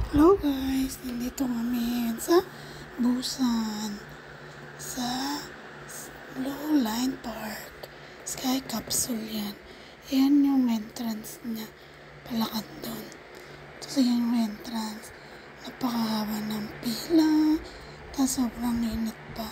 Hello guys, nandito kami sa Busan, sa Blue Line Park, Sky Capsule yan. Ayan yung entrance niya, palakad doon. Tapos ayan yung entrance, napakahaba ng pila, tapos sobrang init pa.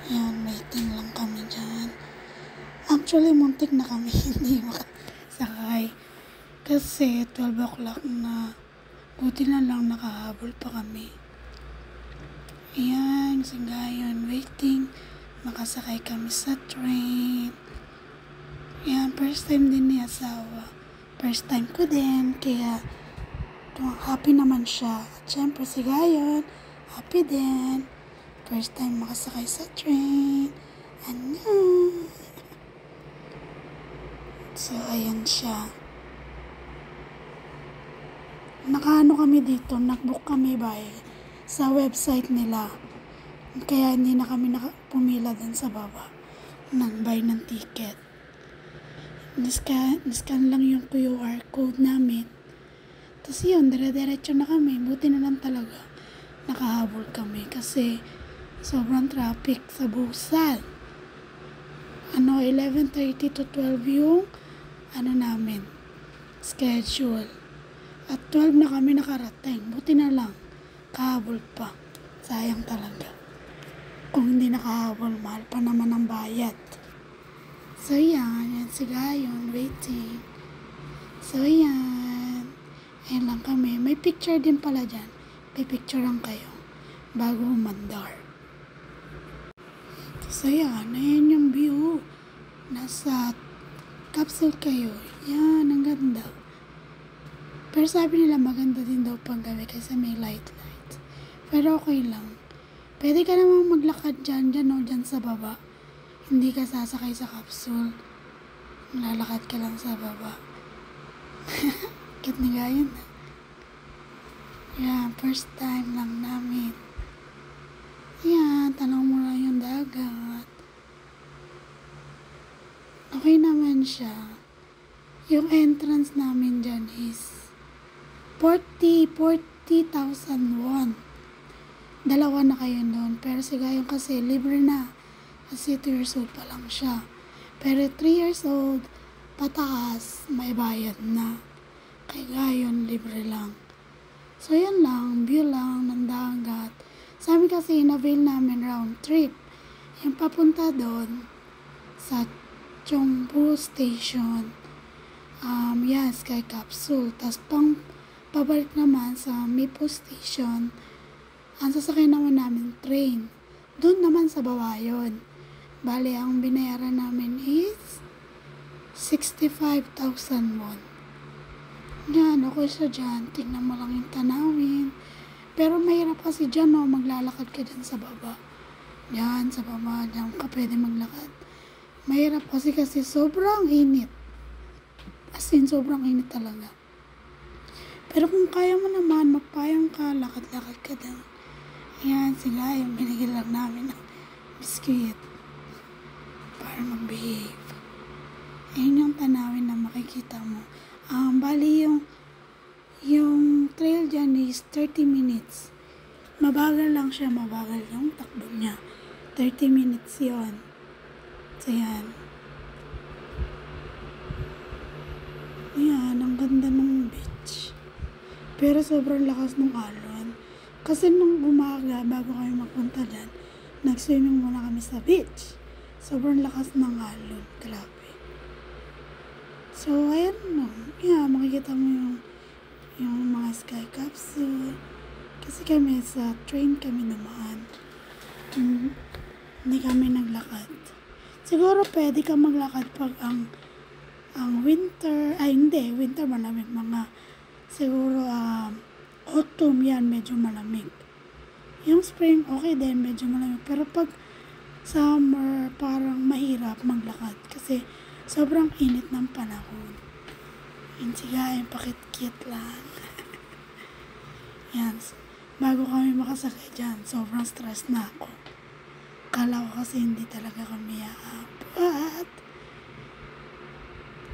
Ayan, waiting lang kami dyan. Actually, muntik na kami hindi makasakay. Kasi 12 o'clock na. Buti na lang nakahabol pa kami. Ayan, ngayon, waiting. Makasakay kami sa train. Ayan, first time din ni asawa. First time ko din, kaya happy naman siya. At syempre si Gayon, happy din. First time makasakay sa train. Ano? So, ayan siya. Nakaano kami dito, nagbook kami sa website nila. Kaya hindi na kami pumila dun sa baba. Nag-buy ng ticket. Niscan lang yung QR code namin. Tapos yun, dire-diretso na kami. Buti na lang talaga nakahabol kami kasi sobrang traffic sa Busan. 11:30 to 12 yung namin schedule. At 12 na kami nakarating. Buti na lang. Kahabol pa. Sayang talaga. Kung hindi nakahabol, mahal pa naman ang bayad. So yan. Yan si Gayon. Waiting. So yan. Ayan lang kami. May picture din pala dyan. Pipicturean kayo bago umandar. So yan. Ayan yung view. Nasa capsule kayo. Yan. Ang ganda. Pero sabi nila maganda din daw pang gabi kasi may light. Pero okay lang. Pwede ka namang maglakad dyan o dyan sa baba. Hindi ka sasakay sa capsule. Lalakad ka lang sa baba. Cute ni Gayon. Yan, first time lang namin. Yan, tanong mo lang yung dagat. Okay naman siya. Yung entrance namin dyan is 40,000 won. Dalawa na kayo doon. Pero si Gayon kasi libre na. Kasi 2 years old pa lang siya. Pero 3 years old, pataas, may bayad na. Kay Gayon, libre lang. So yan lang, view lang ng dagat. Sa amin kasi in-avail namin round trip. Yung papunta doon sa Chongbu Station. Yan, Sky Capsule. Tapos pabalik naman sa Mipo Station, ang sasakay naman namin train. Doon naman sa baba yun. Bali, ang binayaran namin is 65,000 won. Yan, okay siya dyan. Tingnan mo lang yung tanawin. Pero mahirap kasi dyan, maglalakad ka dyan sa baba. Yan, sa baba, dyan ka pwede maglakad. Mahirap kasi sobrang init. As in, sobrang init talaga. Pero kung kaya mo naman, magpayang ka, lakad-lakad ka doon. Ayan, sila yung binigil lang namin ng biscuit para mag-behave. Ayan yung tanawin na makikita mo. Bali yung trail dyan is 30 minutes. Mabagal lang siya, mabagal yung takbo niya. 30 minutes yon. So, yan. Ayan, ang ganda ng beach. Pero sobrang lakas ng alon. Kasi nung umaga, bago kami magpunta dyan, nag-swimming muna kami sa beach. Sobrang lakas ng alon. Grabe. So, ayan no. Yeah, makikita mo yung mga Sky Capsule. Kasi kami sa train kami naman. Hindi kami naglakad. Siguro pwede ka maglakad pag ang winter, hindi, winter malamig mga siguro autumn yan, medyo malamig. Yung spring, okay din, medyo malamig. Pero pag summer, parang mahirap maglakad kasi sobrang init ng panahon. Yun siya, yung pakit-kit lang. Yan. Bago kami makasakay dyan, sobrang stress na ako. Kala ko kasi hindi talaga kami aabot.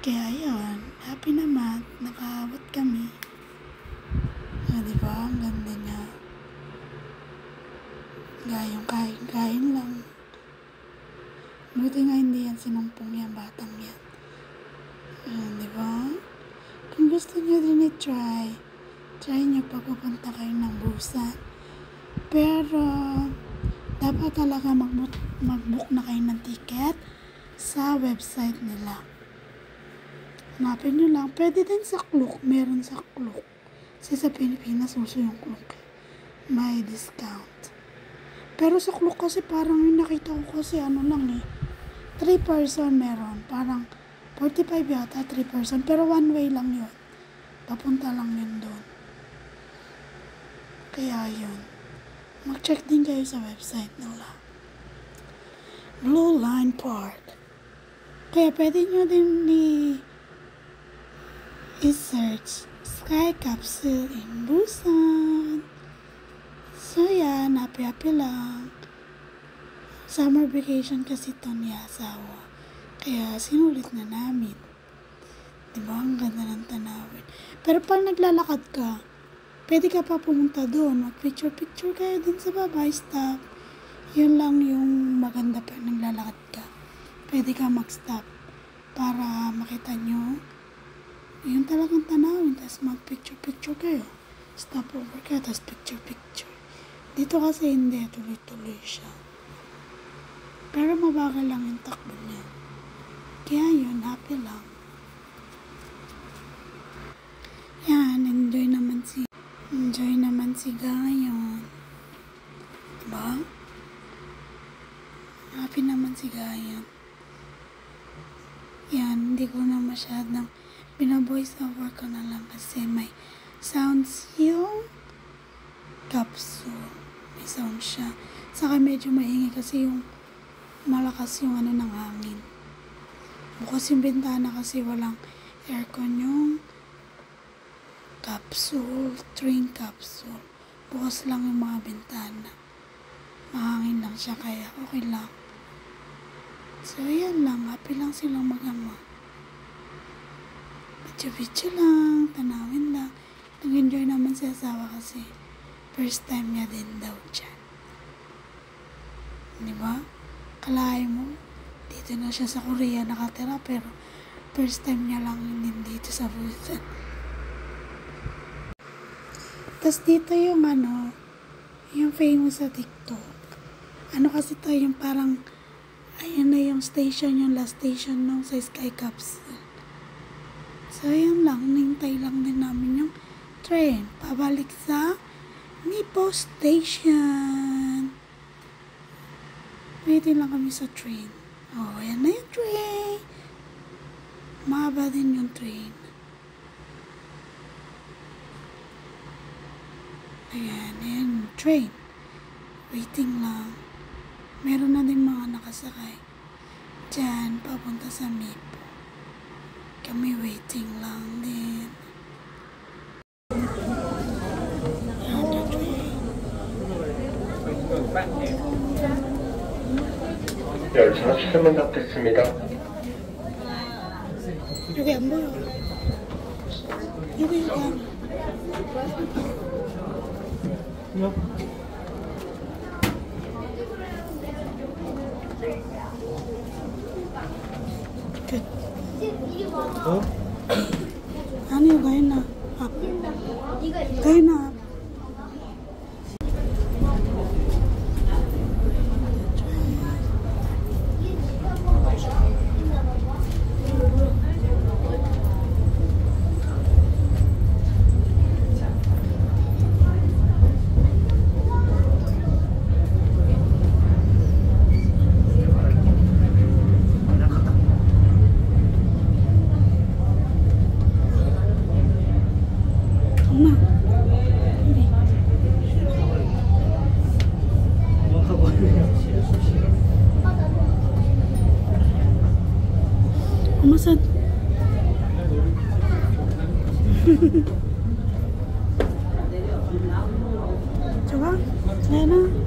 Kaya yun, happy naman, nakaabot kami. di ba? Ang ganda niya. Gayong kain-kain lang. Buti nga hindi yan sinumpong yan, batang yan. Di ba? Kung gusto niyo din i-try, try niyo pag pupunta kayo ng Busan. Pero, dapat talaga mag-book na kayo ng ticket sa website nila. Hanapin nyo lang. Pwede din sa Klook. Meron sa Klook. Kasi sa Pilipinas, uso yung Klook. May discount. Pero sa Klook kasi parang yung nakita ko kasi ano lang 3 person meron. Parang 45 yata, 3 person. Pero one way lang yun. Papunta lang yun doon. Kaya yun. Mag-check din kayo sa website nila. Blue Line Park. Kaya pwede nyo din i-search Sky Capsule in Busan. So yan, happy-happy lang. Summer vacation kasi ito ni asawa. Kaya sinulit na namin. Diba? Ang ganda ng tanawin. Pero pag naglalakad ka, pwede ka pa pumunta doon. Mag-picture-picture kayo dun sa baba. Stop. Yun lang yung maganda pag naglalakad ka. Pwede ka mag-stop para makita nyo yung talagang tanawin. Tapos mag-picture-picture kayo. Stop over ka, tapos picture-picture. Dito kasi hindi. Tuloy-tuloy siya. Pero mabagal lang yung takbo niya. Kaya yun, happy lang. Yan, enjoy naman si Gayon. Diba? Happy naman si Gayon. Yan, hindi ko na masyadong bina-voice over ko na lang kasi may sounds yung capsule. May sound siya. Saka medyo maingay kasi yung malakas yung ng hangin. Bukas yung bintana kasi walang aircon yung capsule, train capsule. Bukas lang yung mga bintana. Mahangin lang siya kaya okay lang. So yan lang, happy lang silang mag-ama. Video-video lang, tanawin lang. Nag-enjoy naman si asawa kasi first time niya din daw dyan. Diba? Kalahin mo, dito na siya sa Korea nakatira pero first time niya lang din dito sa Busan. Tapos dito yung yung famous sa TikTok. Kasi to yung parang, ayun na yung station, yung last station nung sa Sky Capsule. So yun lang, nintay lang din namin yung train. Pabalik sa Nipo Station. Waiting lang kami sa train. Oh, ayan na yung train. Mahaba din yung train. Ayan yung train. Waiting lang. Meron na din mga nakasakay. Diyan, papunta sa Mipo. Kami waiting lang din. Ayan yung train. 열차 출문 닫겠습니다. 여기 안 보여. 여기 안. 끝. 아니요, 가인아. 앞. 가인아, 앞. 엄마, 우리. 엄마 산. 좋아? 잘나?